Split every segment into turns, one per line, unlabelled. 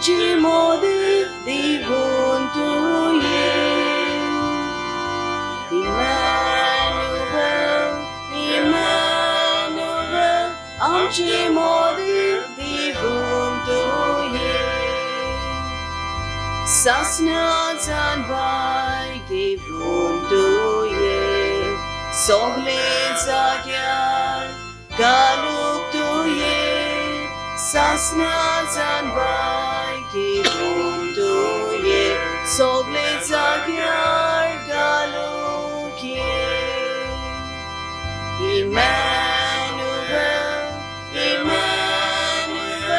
आमची मोदी दिवून तू ये. Emmanuel, Emmanuel, आमची मोदी दिवून तू ये. सासण्याचा बाय घेऊन तू ये. सोगले जाग्यार घालूक तू ये. सासण्याचा बाय घेऊन तू ये. सोगले जाग्यार घालूक ये. इमॅन्युएल, इमॅन्युएल,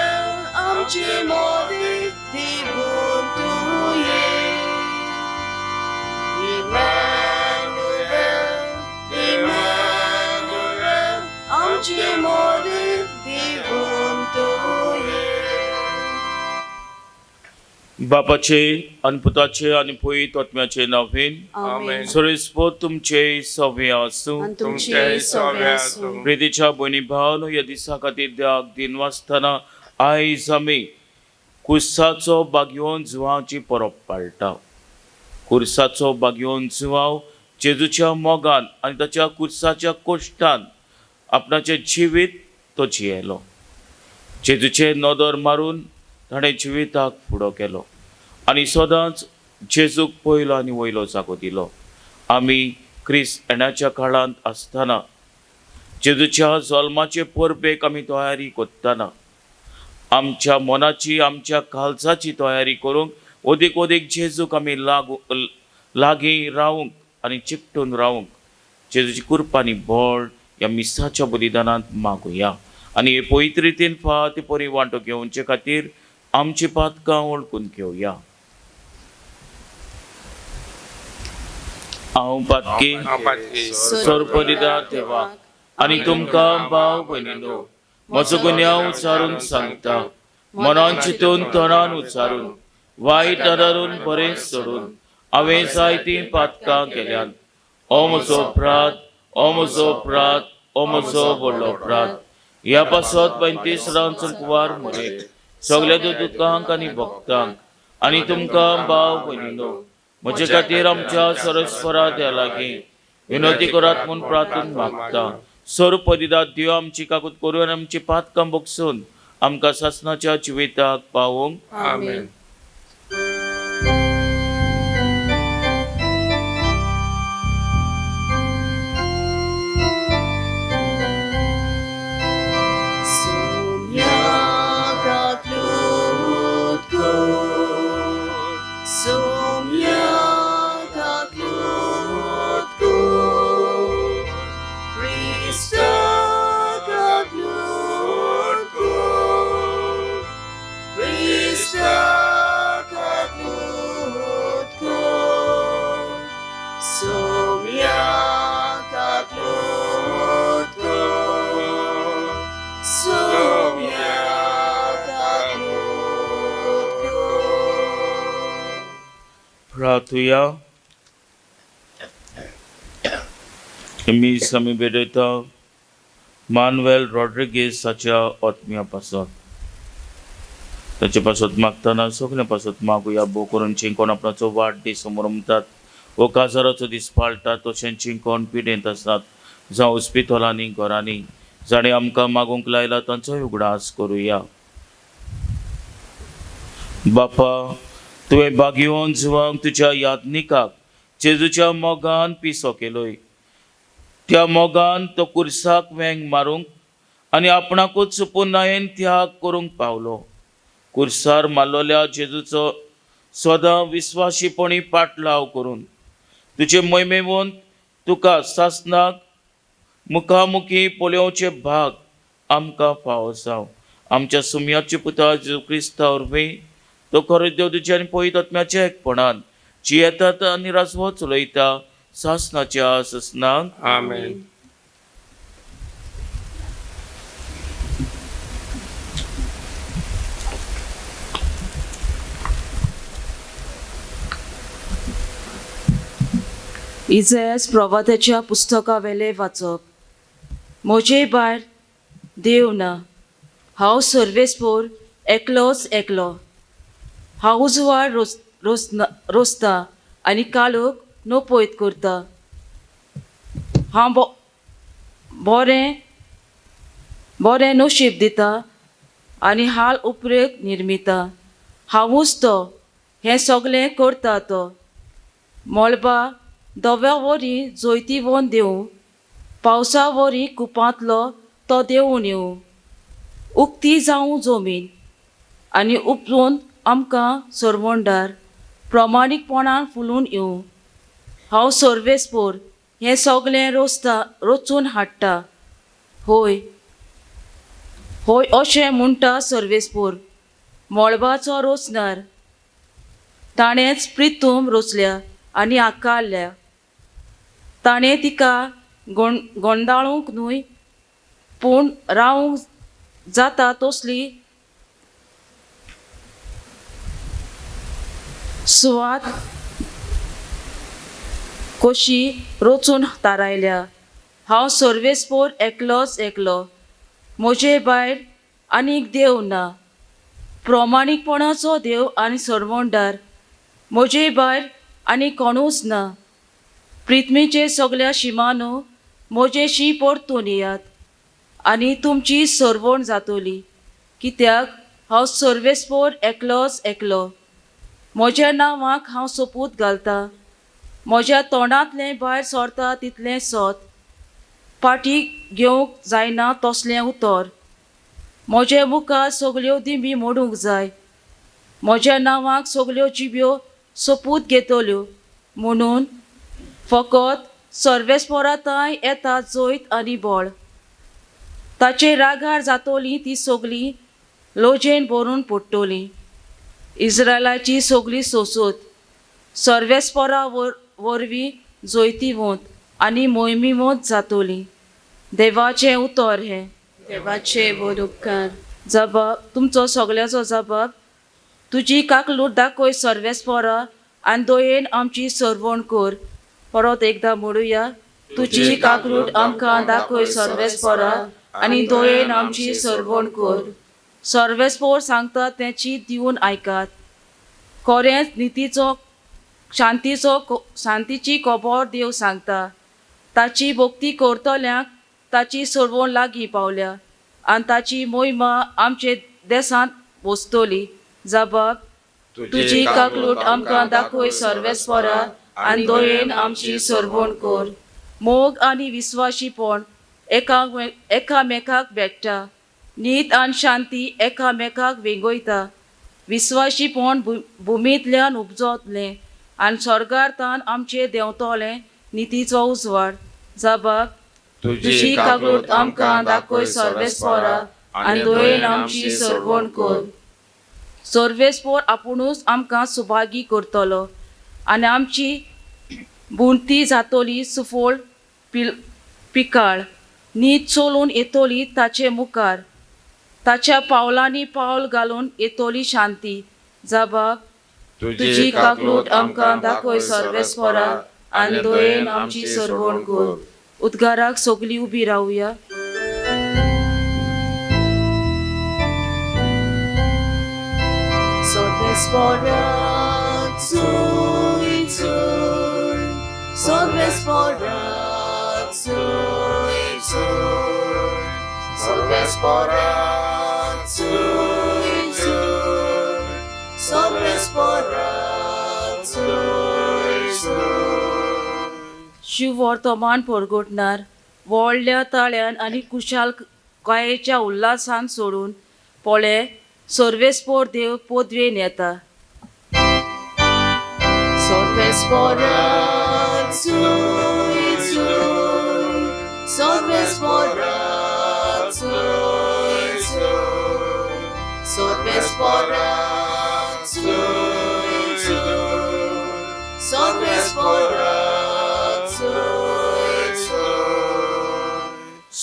आमची मोदी दिवून तू ये. इमॅन्युएल, इमॅन्युएल, आमची मोदी दिवून तू ये.
बापाचे आणि पुताचे आणि पवित्र आत्म्याचे नावान
आमेन.
सर्वस्व तुमचे सव्य आसूं.
आणि तुमचे सव्य आसूं.
प्रितीच्या बहिणी भावानो, या दिसा खातीर देवाक दिन वाजताना आयज आमी कुर्साचो बागयोन जुवांची परब पाळटा. कुर्साचो बागयोन जुवांव जेजूच्या मोगान आनी ताच्या कुर्साच्या कोश्टान आपणाचें जिवीत तो जियेलो. जेजूचे नदर मारून ताणें जिविताक फुडो केलो आनी सदांच जेजूक पयलो आनी वयलो जागो दिलो. आमी क्रिस्त येण्याच्या काळांत आसतना जेजूच्या जल्माचे परबेक आमी तयारी करतना आमच्या मनाची, आमच्या काळजाची तयारी करूंक ओदीक ओदीक जेजूक आमी लागीं रावूंक आनी चिकटून रावूंक जेजूची कृपा आनी बळ ह्या मिसाच्या बलिदानांत मागुया. आनी हे पवित्र रितीन फाट परी वांटो घेवचे खातीर आमची पातकां वळखून घेवया. हांव पातकी सर्वपरिदा देवाक आनी तुमकां भाव भयणीनो म्हजो गुन्यांव उचारून सांगता. मनान चिंतून तोंडान उचारून वायट आदारून बरें सोडून हांवें जायतीं पातकां केल्यात. ओ म्हजो अपराध, ओ म्हजो अपराध, ओ म्हजो व्हडलो अपराध. ह्या पासत 35 रांचो कुवार मरे सगल्या दुकांक आनी भक्तांक आनी तुमकां भाव भयणीनो म्हजे खातीर आमच्या सरस्वरा देवा लागीं विनोदी करात म्हूण प्रार्थून मागता. सर्व परिदात देव आमची काकूत करून आमची पातकां बगसून आमकां सासणाच्या जिविताक पावोंक.
आमेन.
प्रार्थुया. मी समी बेडयता मानुएल रॉड्रिगेसाच्या आत्म्या पासत ताचे पासत मागतना सगळे पासत मागुया. भोव करून चिंकोन आपणाचो वाडदीस समोर म्हणटात वो काजाराचो दीस पाळटात तशें चिंकोन पिडेंत आसात जावं हॉस्पिटलांनी घरांनी जाणें आमकां मागूंक लायला तांचोय उगडास करुया. बापा, तुवें बागयोन जुवांक तुज्या यादनिकाक जेजूच्या मोगान पिसो केलोय. त्या मोगान तो कुर्साक वेंग मारूंक आनी आपणाकूच चुपून नायेन त्याग करूंक पावलो. कुर्सार मारलोल्या जेजूचो सदां विस्वाशीपणी पाटलाव करून तुजे मोहिमेवंत तुका सासनाक मुखामुखी पळोवचे भाग आमकां फावो जावं. आमच्या सुमयाचे पुता जेजू क्रिस्ता वरवीं तो खरो देव तुज्या आनी पवित्र आत्म्याच्या एकपणान जियेतात आनी राजवो चलयता सासनाच्या ससनाक.
आमेन.
इजेस प्रवादाच्या पुस्तका वेले वाचप. म्हजे भायर देव ना, हांव सर्वेस्पोर एकलोच एकलो. हांव उजवाड रोसता आनी काळोख नोपयत करता. हांव बरें नशीब दिता आनी हाल उपरेक निर्मिता. हांवूच तो हें सगळें करता तो. मळबा दव्या वरी जोयती वोन देवूं, पावसा वरी कुपांतलो तो देंवून येवं. उक्ती जावं जमीन आनी उपरून आमकां सरवंडार प्रमाणीकपणान फुलून येवं. हांव सर्वेस्पोर हें सगळें रोचून हाडटा. होय होय अशें म्हणटा सर्वेस्पोर, मळबाचो रोचणार. ताणेंच प्रितूम रोचल्या आनी आकारल्या. ताणें तिका गोंडाळूंक न्हय, पूण रावूंक जाता तसली सुवात कशी रोचून थारायल्या. हांव सर्वेस्पोर एकलो, म्हजे भायर आनीक देव ना. प्रमाणीकपणाचो देव आनी सरवंडार म्हजे भायर आनी कोणूच ना. पृथ्वीचे सगळ्या शिमानो म्हजेशी परतून येयात आनी तुमची सरवण जातली, कित्याक हांव सर्वेस्पोर एकलो. म्हज्या नांवाक हांव सोपूत घालतां. म्हज्या तोंडांतलें भायर सरता तितलें सोत. फाटीं घेवंक जायना तसलें उतर. म्हजे मुखार सगळ्यो दिमी मोडूंक जाय. म्हज्या नांवाक सगळ्यो जिब्यो सोपूत घेतल्यो म्हणून फकत सर्वेस्पोरांताय येता जैत आनी बळ. ताचे रागार जातलीं ती सगळीं लोजेन भरून पडटलीं. इस्रायलाची सगळी सोसूत सर्वेस्पोरा वरवीं जैतिवंत आनी मोहिमीवंत जातली. देवाचें उतर हें.
देवाचे बोध उपकार.
जबाब तुमचो सगळ्याचो जबाब. तुजी काकलूट दाखय सर्वेस्पोरा आनी दयेन आमची सरवण कर. परत एकदां म्हणुया. तुजी काकलूट आमकां दाखय सर्वेस्पोरा आनी दयेन आमची सरवण कर. सर्वेस्पोर सांगता तें चीत दिवन आयकात. खरेंच नितीचो शांतीची खबर देव सांगता. ताची भक्ती करतल्यांक ताची सरवण लागीं पावल्या आनी ताची मोहिमा आमचे देसांत वचतली. जबाब तुजी काकलूट आमकां दाखय सर्वेस्पोरा आनी दयेन आमची सरवण कर. मोग आनी विस्वाशीपण एकामेकाक भेटटा. नीत आनी शांती एकामेकाक वेगयता. विस्वाशीपण भुमींतल्यान उपजतलें आनी स्वर्गार्थान आमचें देंवतलें नितीचो उजवाड. जबाब तुजी काकलूट आमकां दाखय सर्वेस्पोरा आनी दयेन आमची सरवण कर. सर्वेस्पोर आपुणूच आमकां सुभागी करतलो आनी आमची बुणती जातली सुफोळ पिकाळ. नीत चलून येतली ताचे मुखार. ताच्या पावलांनी पावल घालून येतली शांती. जबाब तुजी काकलूट आमकां दाखय सर्वेस्पोरा आनी दयेन आमची सरवण कर. उद्गाराक सगळीं उबी रावया.
सर्वेस्पोरा Chuy Chuy, सर्वेस्पोरा Chuy Chuy, सर्वेस्पोरा Chuy Chuy, सर्वेस्पोरा Chuy Chuy.
Shiv वर्तमान परगटणार व्हडल्या ताळ्यान आनी कुशाल कायेच्या उल्हासान सोडून पळे सर्वेस्पोर देव पोदवेन येता.
सर्वेस्पोरा Chuy Chuy, सर्वेस्पोरा Chuy Chuy, सर्वेस्पोरा Chuy Chuy, सर्वेस्पोरा Chuy Chuy.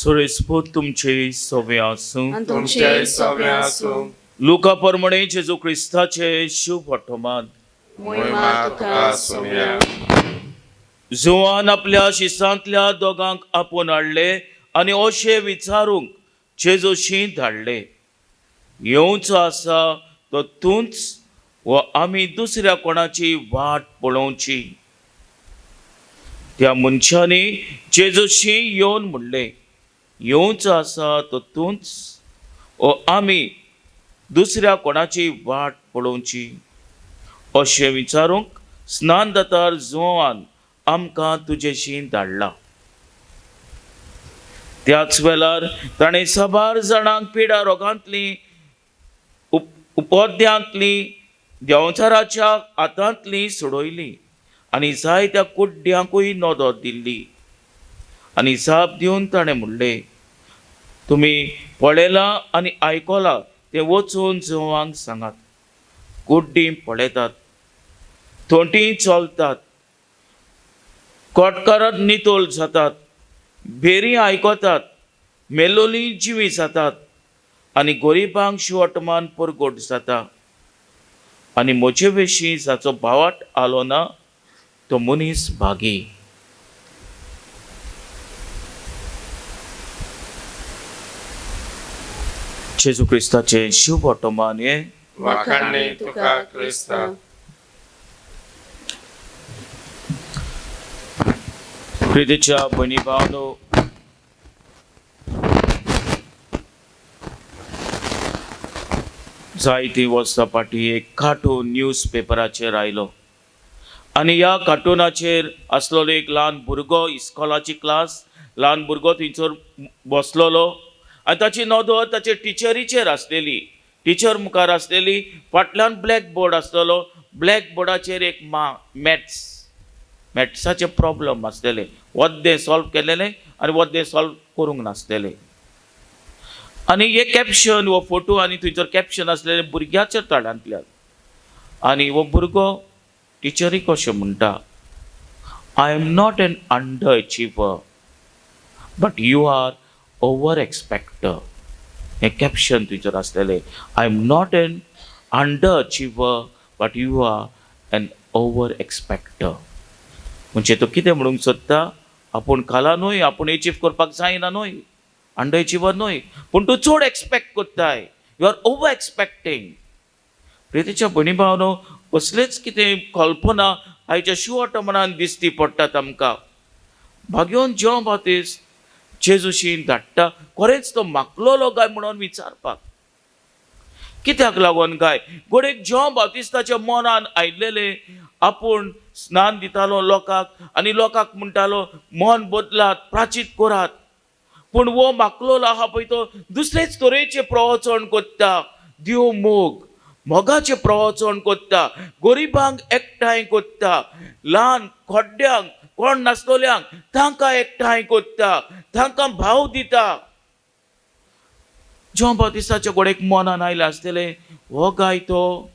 सुरेस्पोत तुमचे सवे आसूं.
आनी तुमचे सगळे आसूं.
लुका परमणे जेजू क्रिस्ताचे शुभ वर्तमान.
मोहिमा तुका सोव्या.
जुवान आपल्या शिसांतल्या दोगांक आपोवन हाडले आनी अशें विचारूंक जेजूशी धाडले, येवचो आसा तो तूंच व आमी दुसऱ्या कोणाची वाट पळोवची. त्या मनशांनी जेजूशी येवन म्हणले, येवचो आसा तो तूंच व आमी दुसऱ्या कोणाची वाट पळोवची. अशें विचारूंक स्नानदातार जोवान आमकां तुजेशी धाडला. त्याच वेळार ताणें साबार जाणांक पिडा रोगांतली, उपोद्यांतली, देंवचाराच्या हातांतली सोडयली आनी जायत्या कुड्ड्यांकूय नोदोद दिल्ली. आनी जाप दिवन ताणें म्हणलें, तुमी पळयलां आनी आयकलां तें वचून जोवांक सांगात. कुड्डीं पळयतात, थोंटीं चलतात, कोटकार नितोल जातात, भेरी आयकतात, मेलोलीं जिवी जातात आनी गोरिबांक शिवटमान परगोट जाता. आनी म्हजे विशीं जाचो भावाट आलो ना तो मनीस भागी. जेजू क्रिस्ताचे शिव वर्तमान हे
वाखाणणे तुका क्रिस्ता.
प्रितीच्या भयणी भावनो, जायती वर्सां फाटीं एक कार्टून न्यूज पेपराचेर आयलो आनी ह्या कार्टूनाचेर आसलोलो एक ल्हान भुरगो, इस्कॉलाची क्लास, ल्हान भुरगो थंयसर बसलोलो आनी ताची नदर ताचे टिचरीचेर आसलेली. टिचर मुखार आसलेली, फाटल्यान ब्लॅक बोर्ड आसलेलो, ब्लॅक बोर्डाचेर एक मॅथ्साचे प्रॉब्लम आसलेले, वद्दे सॉल्व केलेले आनी वद्दे सॉल्व करूंक नासलेले. आनी हे कॅप्शन वो फोटो आनी थंयसर कॅप्शन आसलेले भुरग्याच्या तोंडांतल्यान. आनी हो भुरगो टिचरीक अशें म्हणटा, I am not an underachiever but you are over expecter. हे कॅप्शन थंयसर आसलेले, I am not an underachiever but you are an over expecter. म्हणजे तो कितें म्हणूंक सोदता, आपूण खाला न्हय, आपूण अचीव करपाक जायना न्हय, अंडर अचिवर न्हय, पूण तूं चड एक्सपेक्ट कोत्ताय, यू आर ओवर एक्सपेक्टींग. प्रितीच्या भयणी भावनो, कसलेच कितें कल्पना आयच्या शिवटमनान दिसती पडटात आमकां. भाग्योन जॉन बाप्तिस्ट जेजूशीन धाडटा, खरेंच तो मागलोलो काय म्हणून विचारपाक. कित्याक लागून काय, घोडेक जॉन बाप्तिस्ताच्या मनान आयिल्लेले, आपूण स्नान दितालो लोकांक आनी लोकांक म्हणटालो मन बदलात, प्राचीत करात. पूण वो मागलोलो आहा पळय तो दुसरेच तरेचे प्रवचन कोत्ता, देव मोगाचे प्रवचन कोत्ता, गरिबांक एकठांय कोत्ता, ल्हान खोड्ड्यांक, कोण नासलोल्यांक तांकां एकठांय कोत्ता, तांकां भाव दिता. जॉन बाप्तिस्ताच्या घोडेक मनान आयले आसतले, हो गाय तो,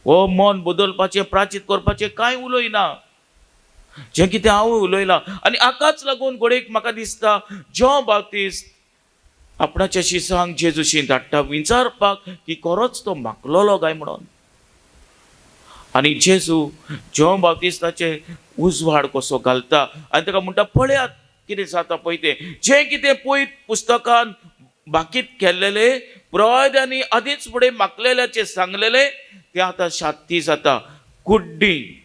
हो मन बदलपाचें, प्राचीत करपाचें कांय उलयना, जें कितें हांवूय उलयलां. आनी हाकाच लागून घोडेक म्हाका दिसता जॉन बाप्तिस्ट आपणाच्या शिसांक जेजूशी धाडटा विचारपाक की खरोच तो मागलोलो काय म्हणून. आनी जेजू जॉन बाप्तिस्ताचे उजवाड कसो घालता आनी ताका म्हणटा, पळयात कितें जाता पळय तें, जें कितें पयत पुस्तकान बाकीत केल्लेले, प्रवाद्यांनी आदींच फुडें मागलेल्याचें सांगलेले, तें आतां शात्ती जाता. कुड्डी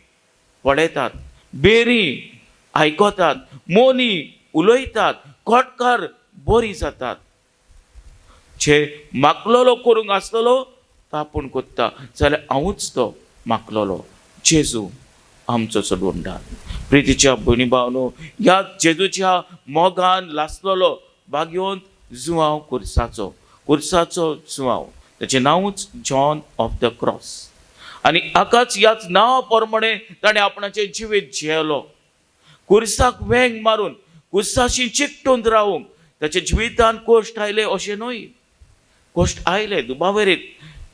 पळयतात, बेरी आयकतात, मोनी उलयतात, खोटकार बरी जातात. जे मागलोलो करूंक आसलोलो तो आपूण कोत्ता, जाल्यार हांवूच तो मागलोलो. जेजू आमचो चडवंडा. प्रितीच्या भयणी भावनो, ह्या जेजूच्या मोगान लासलोलो भाग्योन जुवांव कुर्साचो जुवांव, ताचें नांवूच जॉन ऑफ द क्रॉस. आनी हाकाच ह्याच नांवा प्रमाणे ताणें आपणाचें जिवीत जियेलो. कुर्साक वेंग मारून, कुर्साशी चिकटून रावूंक ताच्या जिवितान कश्ट आयले अशें न्हय. कश्ट आयले दुबावेरीत.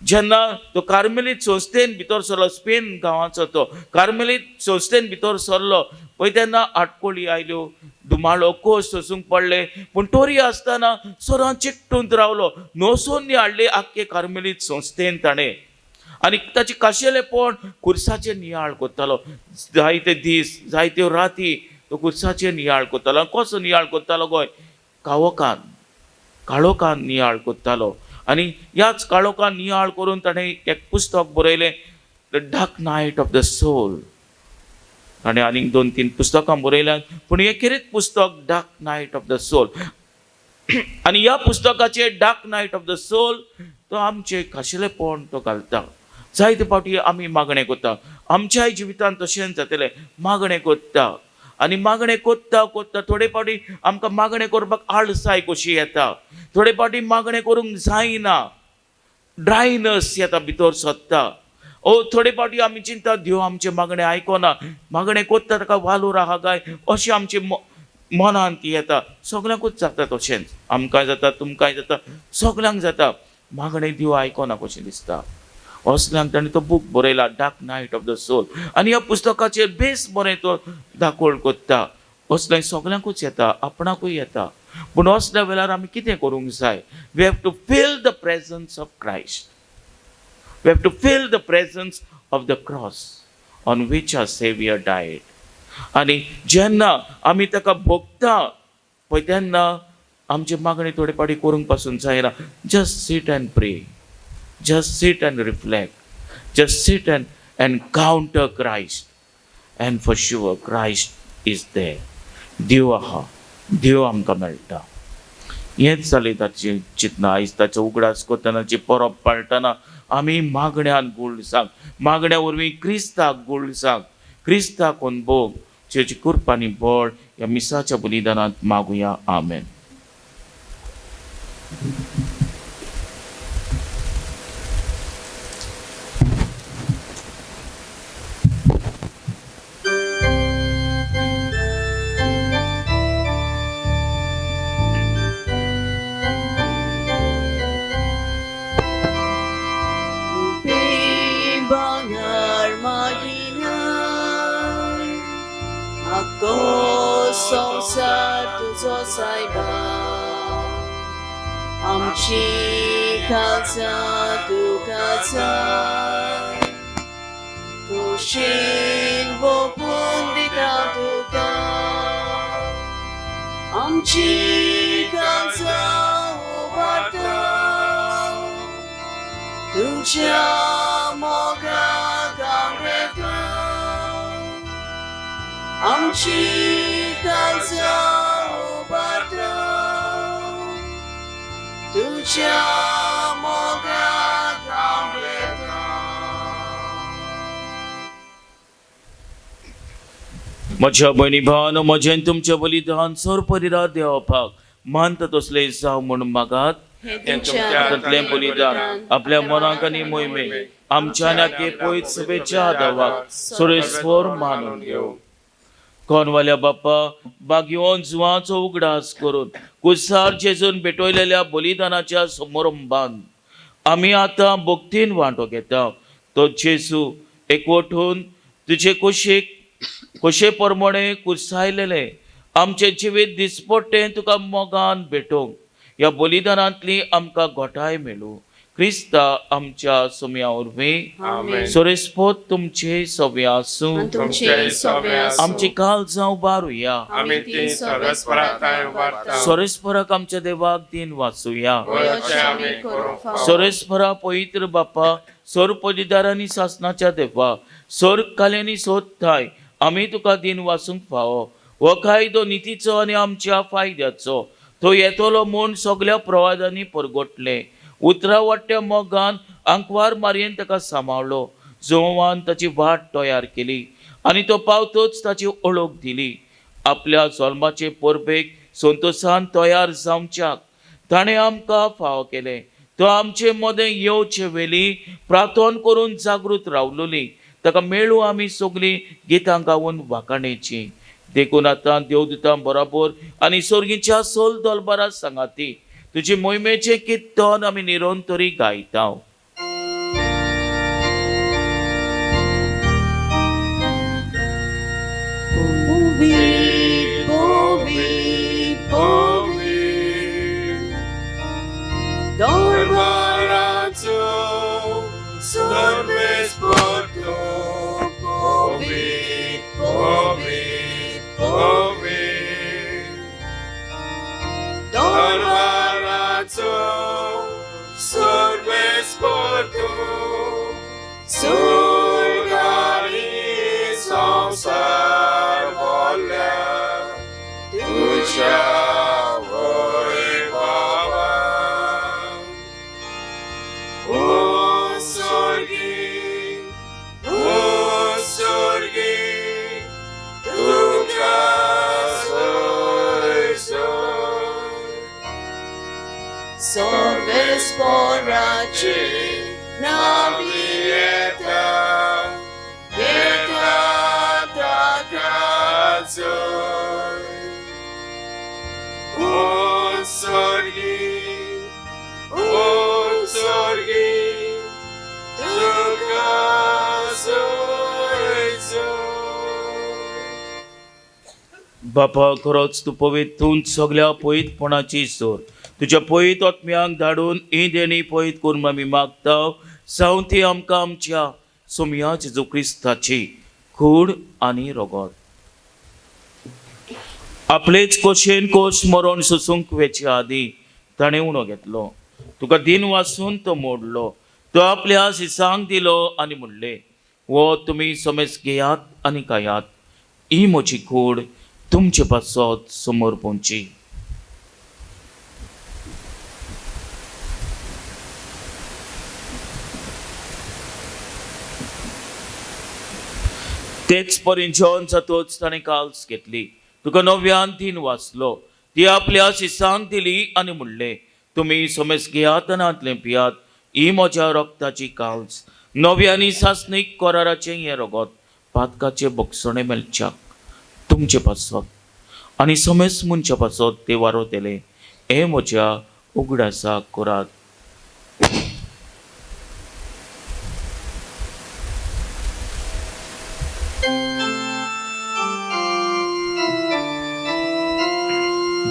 जेन्ना तो कार्मेलीत संस्थेन भितर सरलो, स्पेन गांवाचो तो कार्मेलीत संस्थेन भितर सरलो पळय, तेन्ना आडकोळी आयल्यो, दुमाळो कोस सोसूंक पडले, पूण तोरी आसतना सोरान चिकटून रावलो. नोसोन्नी हाडली आख्खे कार्मेलीत संस्थेन ताणें. आनी ताचे खाशेलेपण कुर्साचेर नियाळ कोत्तालो. जायते दीस, जायत्यो राती तो कुर्साचेर नियाळ कोत्तालो. कसो नियाळ कोत्तालो गोंय? काळोखान नियाळ कोत्तालो. आनी ह्याच काळोखान नियाळ करून ताणें एक पुस्तक बरयलें, the dark night of the soul. आणि आनीक 2-3 पुस्तकां बरयल्यात, पूण एकेरेच पुस्तक dark night of the soul. आणि ह्या पुस्तकाचे dark night of the soul तो आमचे खाशेलेपण तो घालता. जायते फावटी आमी मागणें कोत्ता, आमच्याय जिवितांत तशेंच जातलें. मागणें कोत्ता आनी मागणें कोत्ता कोत्ता थोडे फावटी आमकां मागणें करपाक आळसाय कशी येता. थोडे फावटी मागणें करूंक जायना, ड्रायनस येता भितर सत्ता. थोडे फावटी आमी चिंता देव आमचे मागणें आयकना, मागणें कोत्ता ताका वालोर आहा काय अशें आमचे मनांत येता. सगळ्यांकूच जाता तशेंच, आमकांय जाता, तुमकांय जाता, सगळ्यांक जाता. मागणें देव आयकना कशें दिसता. असल्यांक ताणें तो बूक बरयला, dark night of the soul. आनी ह्या पुस्तकाचेर बेस बरें तो दाखोळ कोत्ता. असलें सगळ्यांकूच येता, आपणाकूय येता. पूण असल्या वेळार आमी कितें करूंक जाय? We have to feel the presence of Christ. We have to feel the presence of the cross on which our saviour died. आनी जेन्ना आमी ताका भोगता पळय तेन्ना आमची मागणी थोडे फावटी करूंक पासून जायना. Just sit and pray, just sit and reflect, just sit and encounter Christ, and for sure Christ is there. देव आहा, देव आमकां मेळटा. हेंच जालें ताचें चिंतना. आयज ताचो उगडास करतनाची परब पाळटना आमी मागण्यान गुळसांक, मागण्या वरवीं क्रिस्ताक गुळसांक, क्रिस्ताक अनुभव जेची कृपा आनी बळ ह्या मिसाच्या बलिदानांत मागुया. आमेन.
संसार तुझो सायबा, आमची काळजां तुका जाय. कुशीन भोगून दिता तुका आमची काळजां उबारता. तुज्या मोगाक गावता आमची काळजां उबारता. तुज्या मोगाक गावता.
म्हज्या भयणी भावानो, म्हजें तुमचें बलिदान सर्परिरा देवपाक मानता तसलें जावं म्हूण मागात. हातांतलें बलिदान आपल्या मनाक आनी मोहिमेक आमच्या नाके पयत सभेच्या आदावाक सुरेस्वर मानून घेवं. कोणवाल्या बाप्पा, बागयोन जुवांचो उगडास करून कुसार जेजून भेटयलेल्या बलिदानाच्या समारंभान आमी आतां भक्तीन वांटो घेता. तो जेजू एकवटून तुजे कशे प्रमाणे कुसायलेले आमचे जिवीत दिसपट्टें तुका मोगान भेटोवंक ह्या बलिदानांतली आमकां घोटाय मेळूं. क्रिस्ता आमच्या सोम्या उरवी सोरेस्पोत तुमचे सव्य आसूं. आमची काल जावं बारुया. सोरेस्पराक आमच्या देवाक दिन वाचुया. सोरेस्परा पवित्र बाप्पा, सोर पलिदारांनी सासनाच्या देवा, सोर काल्यांनी सोदताय आमी तुका दिन वाचूंक फावो. हो कायदो नितीचो आनी आमच्या फायद्याचो तो येतलो म्हूण सगळ्या प्रवादांनी परगटले. उतरा वाट्या मोगान आंकवार मारयेन ताका सांबाळलो. जोवान ताची वाट तयार केली आनी तो पावतोच ताची ओळख दिली. आपल्या जल्माचे परबेक संतोशान तयार जावच्याक ताणें आमकां फाव केले. तो आमचे मदें येवचे वेली प्रार्थना करून जागृत रावलोली. ताका मेळूं आमी सगळीं गितां गावून वाखाणेची. देखून आतां देवदूतां बरोबर आनी सर्गीच्या सोल दलबारा सांगाती तुजी मोहिमेचे कित्तन आमी निरंतरी गायता.
Serves
बापा खरोच तू पवित्र तूं सगळ्या पवित्रपणाची सोर तुझ्या पवित्र आत्म्यांक धाडून ही देणी पवित्र करून आमी मागता जावं ती आमकां आमच्या सोम्या जेजू क्रिस्ताची खूड आनी रगत आपलेच कोशेन कोश मरण सोसूंक वेचे आदी ताणें उणो घेतलो तुका दिन वाचून तो मोडलो तो आपल्या शिसांक दिलो आनी म्हणले वो तुमी समेज घेयात आनी खायात ही म्हजी कूड तुमचे पासत समोर पोंची तेच परीन जेवण जातोच ताणें काल्स घेतली तुका नव्यान दिन वाचलो ती आपल्या शिसांक दिली आनी म्हणले तुमी समेज घेयात आनी आतले पियात ही म्हज्या रक्ताची काल्स नव्यानी सासणीक कराराचें हें रगत पातकाचे बक्षणे मेलच्याक तुमचे पासत आनी समेज मनच्या पासत ते वारोतेले हे म्हज्या उगडासाक करात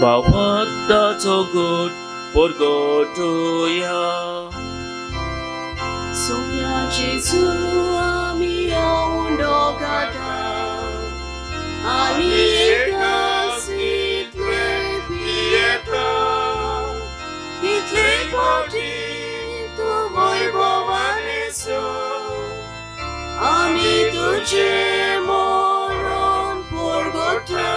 बावताचो गोड परगटुया
सोम्या जेजू आमी उंडो घाता आनी एकाच इतले पियेता इतले फावटी तूं वैभवाने सो आमी तुजे मरण परगटा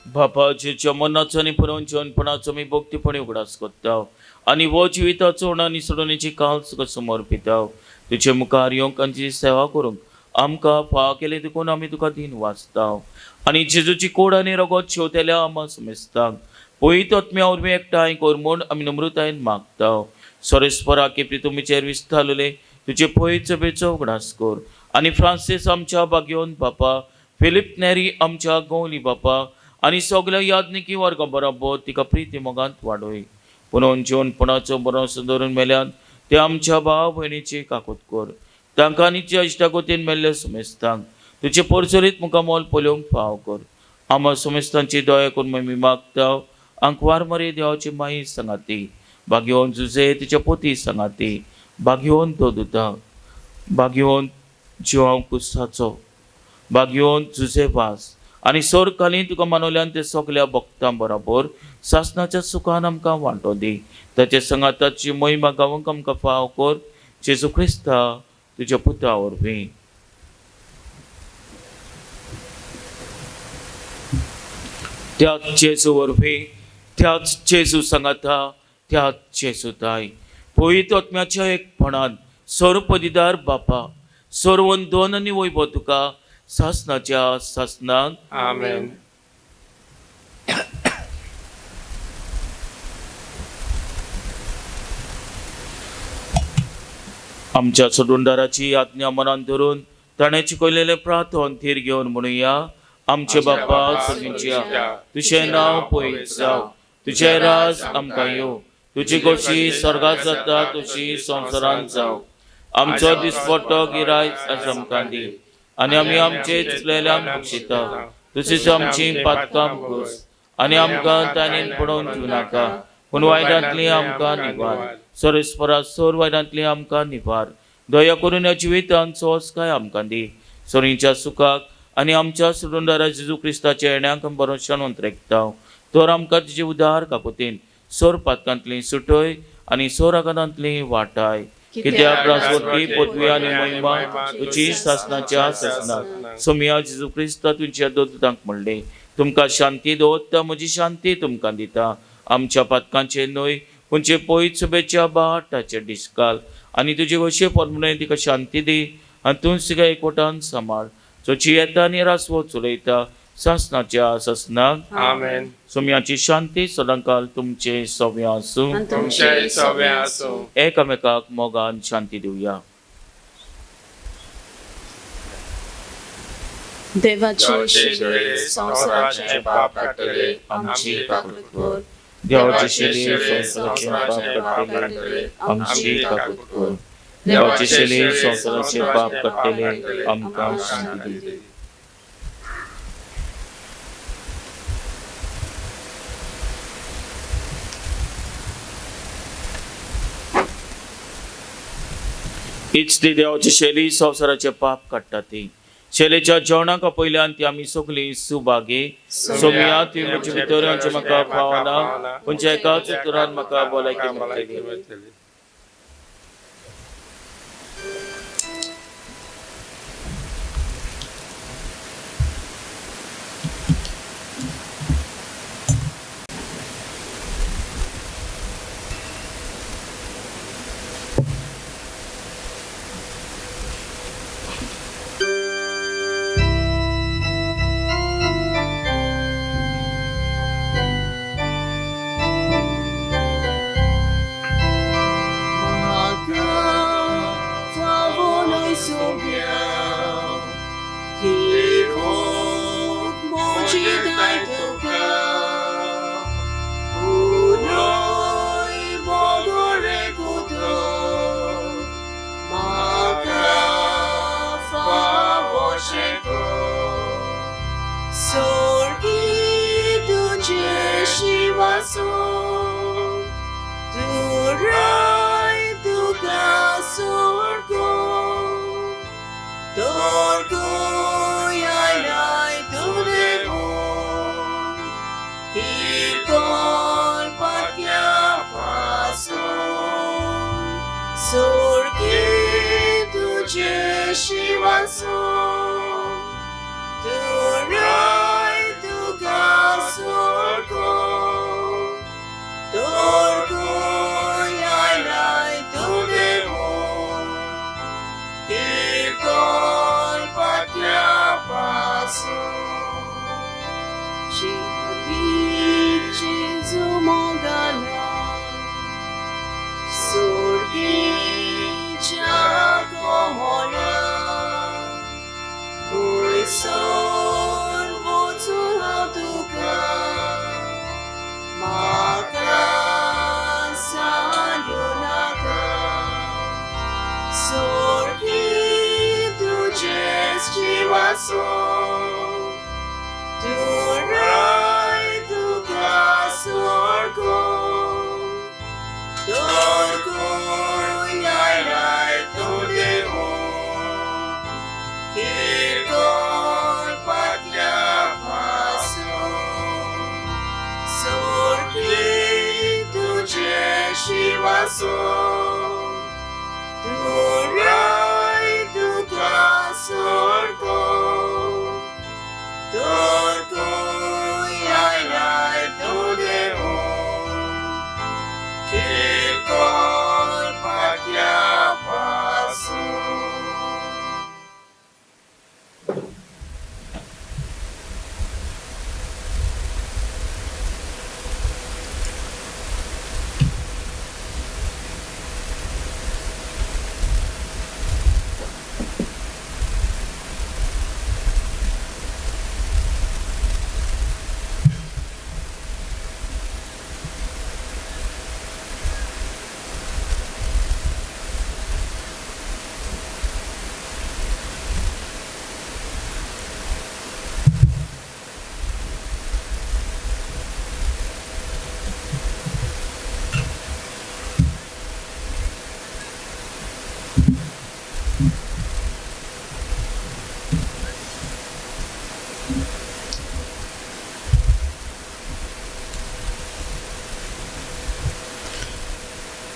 बापाचे मनाचो आनी पुरोंच्या अनपणाचो मी भक्तीपणे उगडास करता आनी वो जिविताचो आनी सोडणेची काल्स तुका समोर पिता तुजे मुखार येवंक आमची सेवा करूंक आमकां फाव केले देखून आमी तुका दिन वाचता आनी जेजूची कोड आनी रगत शेवतेल्या आमा समेजतांक पयत आत्म्या उर्मी एकठांय कर म्हूण आमी नम्रतायेन मागता सोरेस्परा केपरी तुमीचेर विस्तारलेले तुजे पयत सभेचो उगडास कर आनी फ्रांसीस आमच्या बागेवन बापा फिलिप नेरी आमच्या गवली बापा आनी सगळ्या याज्ञिकी वर्गा बरोबर तिका प्रिती मोगांत वाडोय पुनोन जेवणपणाचो बरोसो धरून मेल्यान ते आमच्या भाव भयणीची काकूत कर तांकां नित्य इश्टागोतीन मेल्ले समेस्तांक तुजे परचरीत मुखामोल पोलोवंक फाव कर आमा समेस्तांची दया करून आमी मागता आंकवार मरे देवाची माई सांगाती बागेवन जुजे तिच्या पोती सांगाती बागेवन दोदुता बागेवन जिवांव कुसाचो बागेवन जुजे वास आनी सोर कालीन तुका मानवल्यान ते सगळ्या भक्तां बरोबर सासनाच्या सुखान आमकां वांटो दी ताचे संगाताची महिमा गावंक आमकां फाव कर जेजू क्रिस्ता तुज्या पुता वरवीं त्याच जेजू वरवीं त्याच जेजू सांगाता त्याच जेजू ताय पवित्र आत्म्याच्या एकपणान सर्वपदीदार बापा सर्वंदन आनी वैभव तुका सासनाच्या सासनाक
आमेन.
आमच्या सोडूनदाराची आज्ञा मनान धरून ताणें शिकयलेले प्रार्थन थीर घेवन म्हणुया आमचे बापा सगळ्यांच्या तुझें नांव पवित्र जावं तुझें राज आमकां येवं तुजी गोशी स्वर्गांत जाता तशी संवसारांत जावं आमचो दिसपट्टो गिरायज आज आमकां दी आनी आमी आमचे चुकलेल्यांक बक्षिता तशीच आमची पातकां घोस आनी आमकां ताणेन पडोवन दिवं नाका पूण वायटांतली आमकां निवार सोरेस्परा सोर वायटांतली आमकां निवार दया करून ह्या जिवितांत सोस काय आमकां दी सोरीच्या सुखाक आनी आमच्या सुडूनदारा जेजू क्रिस्ताच्या येण्याक भरोशान अंतरेकता तर आमकां तिचे उदार काकुतीन सोर पातकांतली सुटय आनी सोर आघातांतली वाटाय कित्याक राजवटी पदवी आनी महिमा तुजी सासनाच्या सासनाक सोम्या जेजू क्रिस्ता तुमच्या दोतोतांक म्हणले तुमकां शांती दवरता म्हजी शांती तुमकां दिता आमच्या पातकांचे न्हय पूणचे पयत सभेच्या बाटाचे डिस्काल आनी तुजे वशे परमणे तिका शांती दी आनी तूं तिका एकवटान सांबाळ चोची येता आनी रासवो चलयता सासनाच्या सासनाक
आमेन.
सोम्याची शांती सदांकाल तुमचे सव्या आसूं
तुमचे सवे आसूं.
एकामेकाक मोगान शांती दिवया.
देवाचे शिले संसाराचे पाप काटले आमची काकूत कर
देवाचे शिले संसाराचे पाप काटले आमची काकूत कर देवाचे शिले संसाराचे पाप काटले आमकां शांती दी. हीच ती देवाची शैली संवसाराचे पाप काडटा ती. शैलीच्या जेवणाक पयल्यान ती आमी सगळीं सुभागी. सोमया ती म्हजे भितर हांचे म्हाका पावना, पूण एकाच उतरान म्हाका भलायकी मेळटली.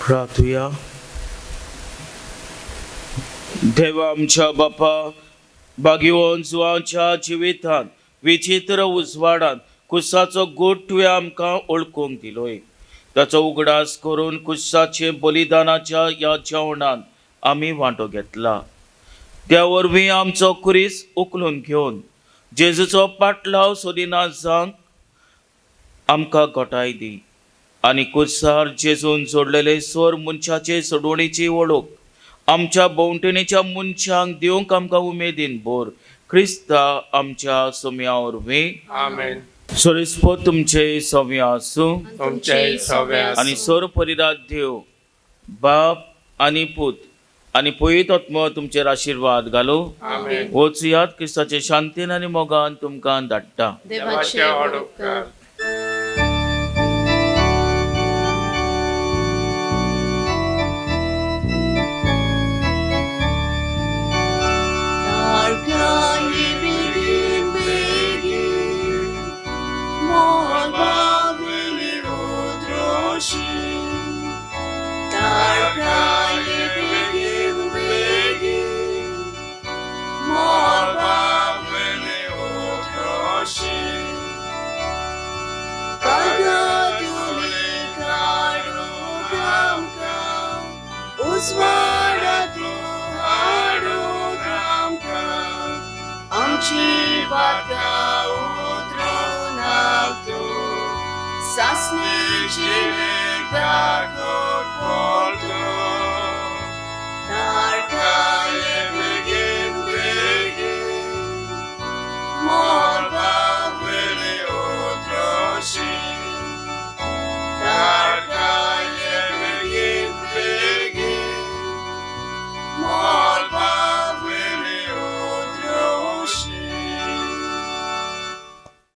प्रार्थूया. देवा आमच्या बापा, भाग्यवान जुवांच्या जिवितांत विचित्र उजवाडान कुसाचो गोट तुवें आमकां ओळखूंक दिलोय. ताचो उगडास करून कुसाचे बलिदानाच्या ह्या जेवणान आमी वांटो घेतला. त्या वरवीं आमचो कुरीस उखलून घेवन जेजूचो पाटलाव सोदिना जावंक आमकां घोटाय दी. आनी कुसार जेजून जोडलेले स्वर मनशाचे सोडवणेची वळख आमच्या भोंवतणेच्या मनशांक दिवंक आमकां उमेदीन भर. क्रिस्ता आमच्या सोम्या वरवीं.
आमेन.
सोरिस्पो तुमचे सोम्या आसूं.
तुमचे सवे
आनी सोर परिरात देव बाप आनी पूत आनी पवित्र आत्मा तुमचेर आशिर्वाद घालो.
आमेन.
वचुयात क्रिस्ताचे शांतीन आनी मोगान तुमकां धाडटा.
देवाचे ओडोपकार.
Matca utrunak tu, sasničili kako porto, narka